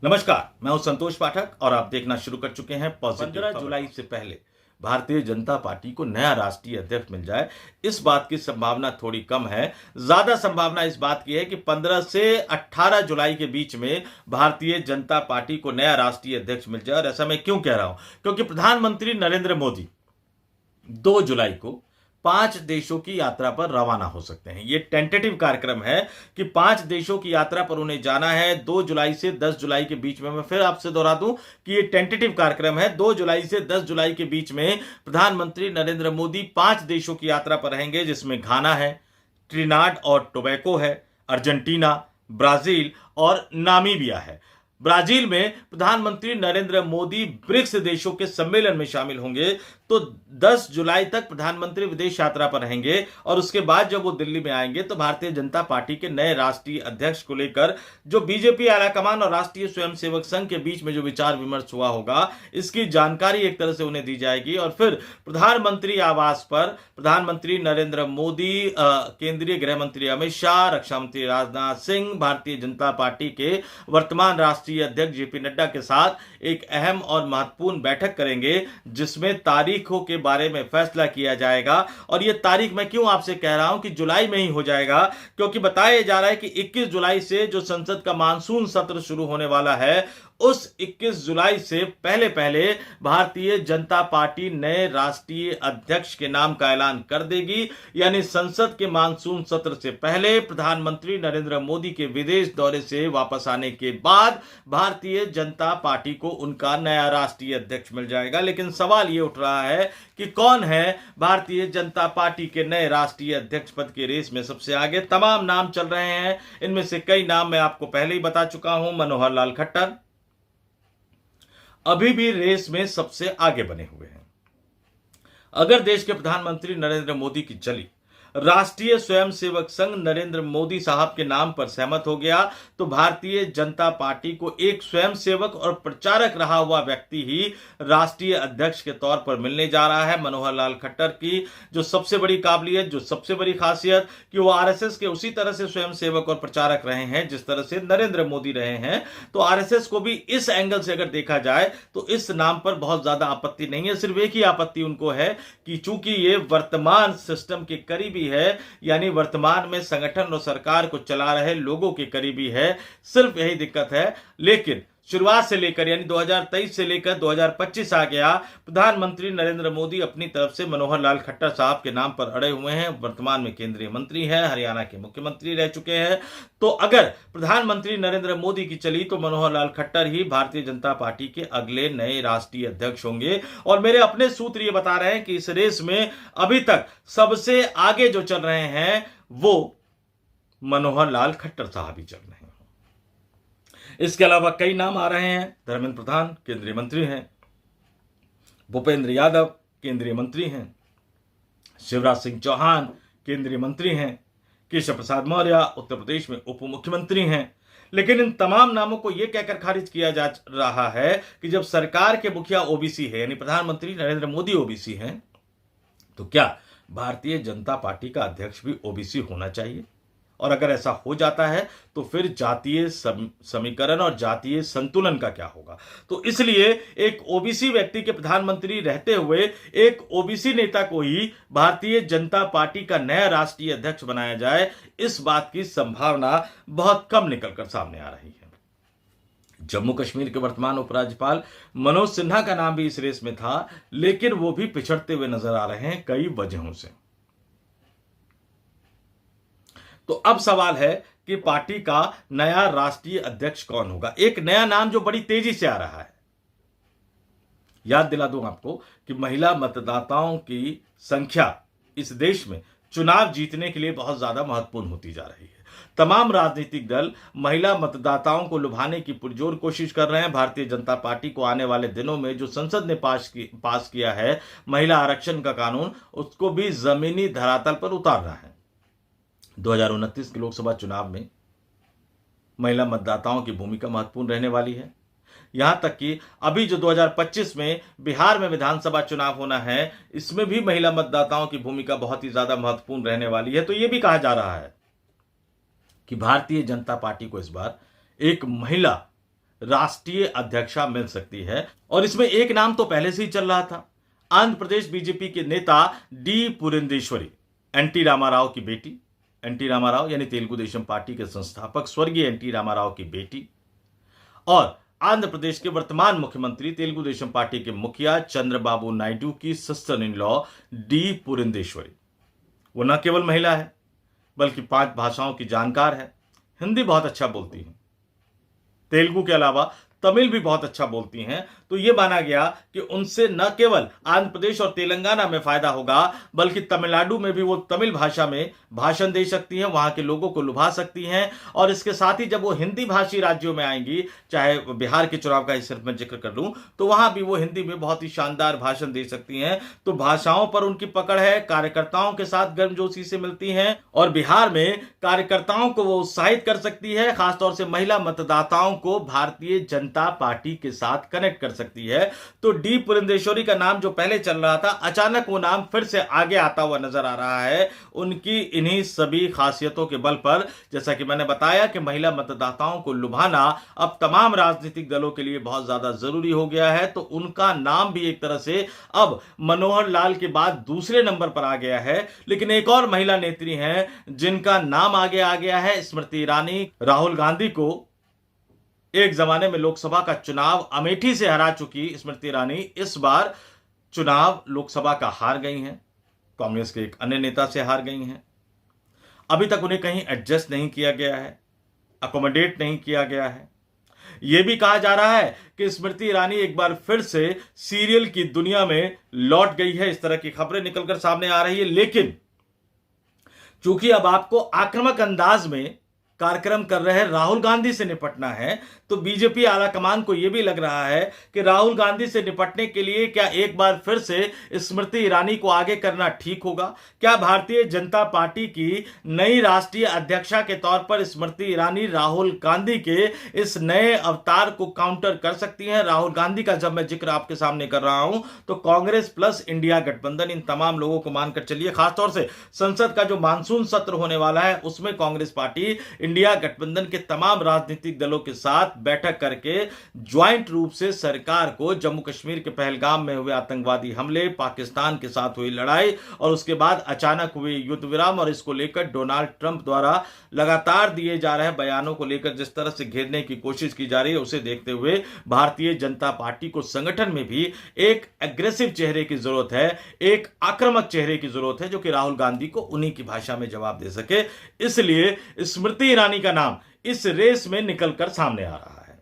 नमस्कार, मैं हूं संतोष पाठक और आप देखना शुरू कर चुके हैं पॉजिटिव। 15 जुलाई से पहले भारतीय जनता पार्टी को नया राष्ट्रीय अध्यक्ष मिल जाए, इस बात की संभावना थोड़ी कम है। ज्यादा संभावना इस बात की है कि 15 से 18 जुलाई के बीच में भारतीय जनता पार्टी को नया राष्ट्रीय अध्यक्ष मिल जाए। और ऐसा मैं क्यों कह रहा हूं? क्योंकि प्रधानमंत्री नरेंद्र मोदी 2 जुलाई को 5 देशों की यात्रा पर रवाना हो सकते हैं। यह टेंटेटिव कार्यक्रम है कि 5 देशों की यात्रा पर उन्हें जाना है 2 जुलाई से 10 जुलाई के बीच में। मैं फिर आपसे दोहरा दूं कि यह टेंटेटिव कार्यक्रम है। 2 जुलाई से 10 जुलाई के बीच में प्रधानमंत्री नरेंद्र मोदी 5 देशों की यात्रा पर रहेंगे, जिसमें घाना है, ट्रिनाड और टोबैको है, अर्जेंटीना, ब्राजील और नामीबिया है। ब्राजील में प्रधानमंत्री नरेंद्र मोदी ब्रिक्स देशों के सम्मेलन में शामिल होंगे, तो 10 जुलाई तक प्रधानमंत्री विदेश यात्रा पर रहेंगे और उसके बाद जब वो दिल्ली में आएंगे तो भारतीय जनता पार्टी के नए राष्ट्रीय अध्यक्ष को लेकर जो बीजेपी आलाकमान और राष्ट्रीय स्वयंसेवक संघ के बीच में जो विचार विमर्श हुआ होगा, इसकी जानकारी एक तरह से उन्हें दी जाएगी। और फिर प्रधानमंत्री आवास पर प्रधानमंत्री नरेंद्र मोदी, केंद्रीय गृह मंत्री अमित शाह, रक्षा मंत्री राजनाथ सिंह, भारतीय जनता पार्टी के वर्तमान राष्ट्रीय अध्यक्ष जेपी नड्डा के साथ एक अहम और महत्वपूर्ण बैठक करेंगे, जिसमें तारीखों के बारे में फैसला किया जाएगा। और यह तारीख मैं क्यों आपसे कह रहा हूं कि जुलाई में ही हो जाएगा, क्योंकि बताया जा रहा है कि 21 जुलाई से जो संसद का मानसून सत्र शुरू होने वाला है, उस 21 जुलाई से पहले पहले भारतीय जनता पार्टी नए राष्ट्रीय अध्यक्ष के नाम का ऐलान कर देगी। यानी संसद के मानसून सत्र से पहले प्रधानमंत्री नरेंद्र मोदी के विदेश दौरे से वापस आने के बाद भारतीय जनता पार्टी को उनका नया राष्ट्रीय अध्यक्ष मिल जाएगा। लेकिन सवाल यह उठ रहा है कि कौन है भारतीय जनता पार्टी के नए राष्ट्रीय अध्यक्ष पद की रेस में सबसे आगे। तमाम नाम चल रहे हैं, इनमें से कई नाम मैं आपको पहले ही बता चुका हूं। मनोहर लाल खट्टर अभी भी रेस में सबसे आगे बने हुए हैं। अगर देश के प्रधानमंत्री नरेंद्र मोदी की चली राष्ट्रीय स्वयंसेवक संघ नरेंद्र मोदी साहब के नाम पर सहमत हो गया, तो भारतीय जनता पार्टी को एक स्वयंसेवक और प्रचारक रहा हुआ व्यक्ति ही राष्ट्रीय अध्यक्ष के तौर पर मिलने जा रहा है। मनोहर लाल खट्टर की जो सबसे बड़ी काबिलियत, जो सबसे बड़ी खासियत कि वो आरएसएस के उसी तरह से स्वयंसेवक और प्रचारक रहे हैं जिस तरह से नरेंद्र मोदी रहे हैं। तो आरएसएस को भी इस एंगल से अगर देखा जाए तो इस नाम पर बहुत ज्यादा आपत्ति नहीं है। सिर्फ एक ही आपत्ति उनको है कि चूंकि ये वर्तमान सिस्टम के करीबी है, यानी वर्तमान में संगठन और सरकार को चला रहे लोगों के करीबी है, सिर्फ यही दिक्कत है। लेकिन शुरुआत से लेकर यानी 2023 से लेकर 2025 आ गया, प्रधानमंत्री नरेंद्र मोदी अपनी तरफ से मनोहर लाल खट्टर साहब के नाम पर अड़े हुए हैं। वर्तमान में केंद्रीय मंत्री हैं, हरियाणा के मुख्यमंत्री रह चुके हैं। तो अगर प्रधानमंत्री नरेंद्र मोदी की चली तो मनोहर लाल खट्टर ही भारतीय जनता पार्टी के अगले नए राष्ट्रीय अध्यक्ष होंगे। और मेरे अपने सूत्र ये बता रहे हैं कि इस रेस में अभी तक सबसे आगे जो चल रहे हैं वो मनोहर लाल खट्टर साहब ही चल रहे हैं। इसके अलावा कई नाम आ रहे हैं। धर्मेंद्र प्रधान केंद्रीय मंत्री हैं, भूपेंद्र यादव केंद्रीय मंत्री हैं, शिवराज सिंह चौहान केंद्रीय मंत्री हैं, केशव प्रसाद मौर्य उत्तर प्रदेश में उप मुख्यमंत्री हैं। लेकिन इन तमाम नामों को यह कहकर खारिज किया जा रहा है कि जब सरकार के मुखिया ओबीसी है, यानी प्रधानमंत्री नरेंद्र मोदी ओबीसी हैं, तो क्या भारतीय जनता पार्टी का अध्यक्ष भी ओबीसी होना चाहिए? और अगर ऐसा हो जाता है तो फिर जातीय समीकरण और जातीय संतुलन का क्या होगा? तो इसलिए एक ओबीसी व्यक्ति के प्रधानमंत्री रहते हुए एक ओबीसी नेता को ही भारतीय जनता पार्टी का नया राष्ट्रीय अध्यक्ष बनाया जाए, इस बात की संभावना बहुत कम निकलकर सामने आ रही है। जम्मू कश्मीर के वर्तमान उपराज्यपाल मनोज सिन्हा का नाम भी इस रेस में था, लेकिन वो भी पिछड़ते हुए नजर आ रहे हैं कई वजहों से। तो अब सवाल है कि पार्टी का नया राष्ट्रीय अध्यक्ष कौन होगा? एक नया नाम जो बड़ी तेजी से आ रहा है। याद दिला दूं आपको कि महिला मतदाताओं की संख्या इस देश में चुनाव जीतने के लिए बहुत ज्यादा महत्वपूर्ण होती जा रही है। तमाम राजनीतिक दल महिला मतदाताओं को लुभाने की पुरजोर कोशिश कर रहे हैं। भारतीय जनता पार्टी को आने वाले दिनों में जो संसद ने पास किया है महिला आरक्षण का कानून, उसको भी जमीनी धरातल पर उतारना है। 2029 के लोकसभा चुनाव में महिला मतदाताओं की भूमिका महत्वपूर्ण रहने वाली है। यहां तक कि अभी जो 2025 में बिहार में विधानसभा चुनाव होना है, इसमें भी महिला मतदाताओं की भूमिका बहुत ही ज्यादा महत्वपूर्ण रहने वाली है। तो यह भी कहा जा रहा है कि भारतीय जनता पार्टी को इस बार एक महिला राष्ट्रीय अध्यक्षा मिल सकती है। और इसमें एक नाम तो पहले से ही चल रहा था, आंध्र प्रदेश बीजेपी के नेता डी पुरंदेश्वरी, एनटी रामाराव की बेटी। एनटी रामाराव यानी तेलुगु देशम पार्टी के संस्थापक स्वर्गीय एनटी रामाराव की बेटी और आंध्र प्रदेश के वर्तमान मुख्यमंत्री तेलुगु देशम पार्टी के मुखिया चंद्रबाबू नायडू की sister in law D Purandeswari. वो न केवल महिला है बल्कि 5 भाषाओं की जानकार है, हिंदी बहुत अच्छा बोलती है, तेलुगु के अलावा तमिल भी बहुत अच्छा बोलती हैं। तो यह माना गया कि उनसे न केवल आंध्र प्रदेश और तेलंगाना में फायदा होगा बल्कि तमिलनाडु में भी वो तमिल भाषा में भाषण दे सकती हैं, वहां के लोगों को लुभा सकती हैं। और इसके साथ ही जब वो हिंदी भाषी राज्यों में आएंगी, चाहे बिहार के चुनाव का ही सिर्फ मैं जिक्र कर लूं, तो वहां भी वो हिंदी में बहुत ही शानदार भाषण दे सकती हैं। तो भाषाओं पर उनकी पकड़ है, कार्यकर्ताओं के साथ गर्मजोशी से मिलती हैं और बिहार में कार्यकर्ताओं को वो उत्साहित कर सकती है, खासतौर से महिला मतदाताओं को भारतीय जनता पार्टी के साथ कनेक्ट कर सकती है। तो डी पुरंदेश्वरी का नाम जो पहले चल रहा था, अचानक वो नाम फिर से आगे आता हुआ नजर आ रहा है, उनकी इन्हीं सभी खासियतों के बल पर। जैसा कि मैंने बताया कि महिला मतदाताओं को लुभाना अब तमाम राजनीतिक दलों के लिए बहुत ज्यादा जरूरी हो गया है। तो उनका नाम भी एक तरह से अब मनोहर लाल के बाद दूसरे नंबर पर आ गया है। लेकिन एक और महिला नेत्री हैं जिनका नाम आगे आ गया है, स्मृति ईरानी। राहुल गांधी को एक जमाने में लोकसभा का चुनाव अमेठी से हरा चुकी स्मृति ईरानी इस बार चुनाव लोकसभा का हार गई हैं, कांग्रेस के एक अन्य नेता से हार गई हैं। अभी तक उन्हें कहीं एडजस्ट नहीं किया गया है, अकोमोडेट नहीं किया गया है। यह भी कहा जा रहा है कि स्मृति ईरानी एक बार फिर से सीरियल की दुनिया में लौट गई है, इस तरह की खबरें निकलकर सामने आ रही है। लेकिन चूंकि अब आपको आक्रामक अंदाज में कार्यक्रम कर रहे राहुल गांधी से निपटना है, तो बीजेपी आलाकमान को यह भी लग रहा है कि राहुल गांधी से निपटने के लिए क्या एक बार फिर से स्मृति ईरानी को आगे करना ठीक होगा? क्या भारतीय जनता पार्टी की नई राष्ट्रीय अध्यक्षा के तौर पर स्मृति ईरानी राहुल गांधी के इस नए अवतार को काउंटर कर सकती हैं? राहुल गांधी का जब मैं जिक्र आपके सामने कर रहा हूं तो कांग्रेस प्लस इंडिया गठबंधन, इन तमाम लोगों को मानकर चलिए। खासतौर से संसद का जो मानसून सत्र होने वाला है उसमें कांग्रेस पार्टी इंडिया गठबंधन के तमाम राजनीतिक दलों के साथ बैठक करके ज्वाइंट रूप से सरकार को जम्मू कश्मीर के पहलगाम में हुए आतंकवादी हमले, पाकिस्तान के साथ हुई लड़ाई और उसके बाद अचानक हुए युद्ध विराम और इसको लेकर डोनाल्ड ट्रंप द्वारा लगातार दिए जा रहे बयानों को लेकर जिस तरह से घेरने की कोशिश की जा रही है, उसे देखते हुए भारतीय जनता पार्टी को संगठन में भी एक एग्रेसिव चेहरे की जरूरत है, एक आक्रामक चेहरे की जरूरत है जो कि राहुल गांधी को उन्हीं की भाषा में जवाब दे सके। इसलिए स्मृति ईरानी का नाम इस रेस में निकलकर सामने आ रहा है।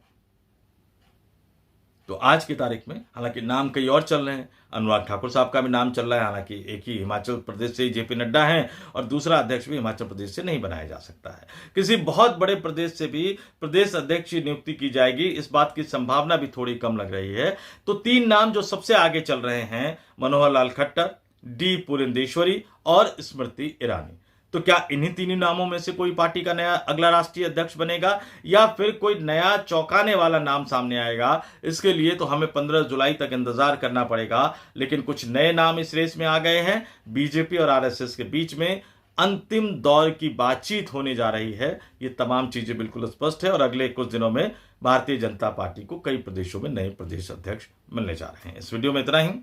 तो आज की तारीख में हालांकि नाम कई और चल रहे हैं, अनुराग ठाकुर साहब का भी नाम चल रहा है, हालांकि एक ही हिमाचल प्रदेश से जेपी नड्डा हैं और दूसरा अध्यक्ष भी हिमाचल प्रदेश से नहीं बनाया जा सकता है। किसी बहुत बड़े प्रदेश से भी प्रदेश अध्यक्ष की नियुक्ति की जाएगी, इस बात की संभावना भी थोड़ी कम लग रही है। तो 3 नाम जो सबसे आगे चल रहे हैं, मनोहर लाल खट्टर, डी पुरंदेश्वरी और स्मृति ईरानी। तो क्या इन्हीं 3 नामों में से कोई पार्टी का नया अगला राष्ट्रीय अध्यक्ष बनेगा या फिर कोई नया चौंकाने वाला नाम सामने आएगा? इसके लिए तो हमें 15 जुलाई तक इंतजार करना पड़ेगा। लेकिन कुछ नए नाम इस रेस में आ गए हैं। बीजेपी और आरएसएस के बीच में अंतिम दौर की बातचीत होने जा रही है, ये तमाम चीजें बिल्कुल स्पष्ट है और अगले कुछ दिनों में भारतीय जनता पार्टी को कई प्रदेशों में नए प्रदेश अध्यक्ष मिलने जा रहे हैं। इस वीडियो में इतना ही।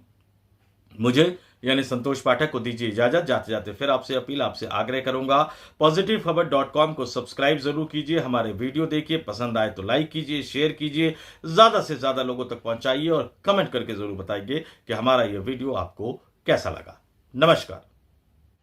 मुझे यानी संतोष पाठक को दीजिए इजाजत। जाते जाते फिर आपसे अपील, आपसे आग्रह करूंगा, positivekhabar.com को सब्सक्राइब जरूर कीजिए, हमारे वीडियो देखिए, पसंद आए तो लाइक कीजिए, शेयर कीजिए, ज्यादा से ज्यादा लोगों तक पहुंचाइए और कमेंट करके जरूर बताइए कि हमारा यह वीडियो आपको कैसा लगा। नमस्कार।